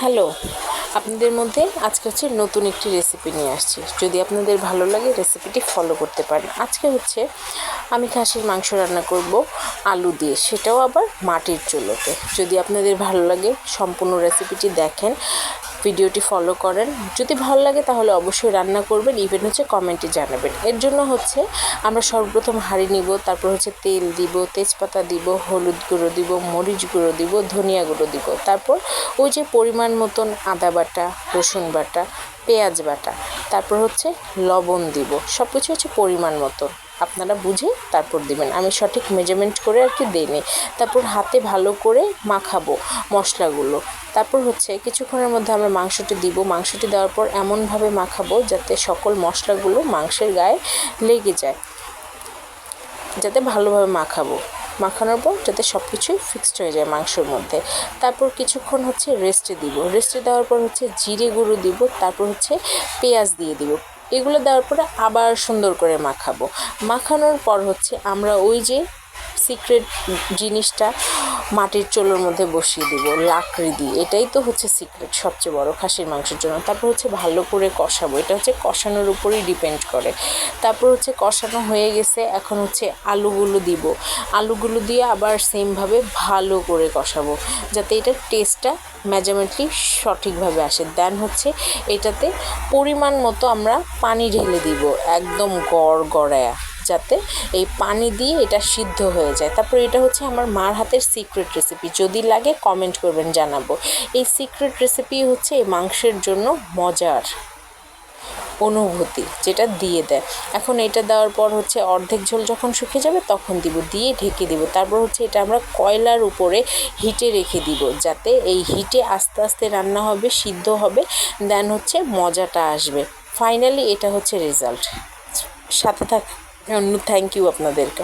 Hello, আপনাদের মধ্যে আজকে হচ্ছে নতুন একটি রেসিপি নিয়ে আসছি। যদি আপনাদের ভালো লাগে রেসিপিটি ফলো করতে পারেন। আজকে হচ্ছে আমি খাসির মাংস রান্না করব আলু দিয়ে, সেটাও আবার মাটির চুলোতে। যদি আপনাদের ভালো লাগে সম্পূর্ণ রেসিপিটি দেখেন, ভিডিওটি ফলো করেন। যদি ভালো লাগে তাহলে অবশ্যই রান্না করবেন, ইভেন হচ্ছে কমেন্টে জানাবেন। এর জন্য হচ্ছে আমরা সর্বপ্রথম হাঁড়ি নিব, তারপর হচ্ছে তেল দিব, তেজপাতা দিব, হলুদ গুঁড়ো দিব, মরিচ গুঁড়ো দিব, ধনিয়া গুঁড়ো দিব, তারপর ওই যে পরিমাণ মতন আদা বাটা, রসুন বাটা, পেঁয়াজ বাটা, তারপর হচ্ছে লবণ দিব। সব কিছু হচ্ছে পরিমাণ মতো, আপনারা বুঝে তারপর দিবেন। আমি সঠিক মেজারমেন্ট করে আর কি দিইনি। তারপর হাতে ভালো করে মাখাবো মশলাগুলো। তারপর হচ্ছে কিছুক্ষণের মধ্যে আমরা মাংসটি দিব। মাংসটি দেওয়ার পর এমনভাবে মাখাবো যাতে সকল মশলাগুলো মাংসের গায়ে লেগে যায়, যাতে ভালোভাবে মাখানোর পর যাতে সব কিছুই ফিক্সড হয়ে যায় মাংসের মধ্যে। তারপর কিছুক্ষণ হচ্ছে রেস্টে দিব। রেস্টে দেওয়ার পর হচ্ছে জিরে গুঁড়ো দিব, তারপর হচ্ছে পেঁয়াজ দিয়ে দিব। এগুলো দেওয়ার পরে আবার সুন্দর করে মাখানোর পর হচ্ছে আমরা ওই যে সিক্রেট জিনিসটা মাটির চুলোর মধ্যে বসিয়ে দিব লাকড়ি দিয়ে। এটাই তো হচ্ছে সিক্রেট সবচেয়ে বড় খাসির মাংসের জন্য। তারপর হচ্ছে ভালো করে কষাবো, এটা হচ্ছে কষানোর উপরেই ডিপেন্ড করে। তারপর হচ্ছে কষানো হয়ে গেছে, এখন হচ্ছে আলুগুলো দিব। আলুগুলো দিয়ে আবার সেমভাবে ভালো করে কষাবো যাতে এটার টেস্টটা মেজারমেন্টলি সঠিকভাবে আসে। দেন হচ্ছে এটাতে পরিমাণ মতো আমরা পানি ঢেলে দিব, একদম গড়ায়া, যাতে এই পানি দিয়ে এটা সিদ্ধ হয়ে যায়। তারপর এটা হচ্ছে আমার মার হাতের সিক্রেট রেসিপি, যদি লাগে কমেন্ট করবেন, জানাবো। এই সিক্রেট রেসিপি হচ্ছে এই মাংসের জন্য মজার অনুভূতি যেটা দিয়ে দেয়। এখন এটা দেওয়ার পর হচ্ছে অর্ধেক ঝোল যখন শুকিয়ে যাবে তখন দিয়ে ঢেকে দিব। তারপর হচ্ছে এটা আমরা কয়লার উপরে হিটে রেখে দিব, যাতে এই হিটে আস্তে আস্তে রান্না হবে, সিদ্ধ হবে, দেন হচ্ছে মজাটা আসবে। ফাইনালি এটা হচ্ছে রেজাল্ট। সাথে থ্যাংক ইউ আপনাদেরকে।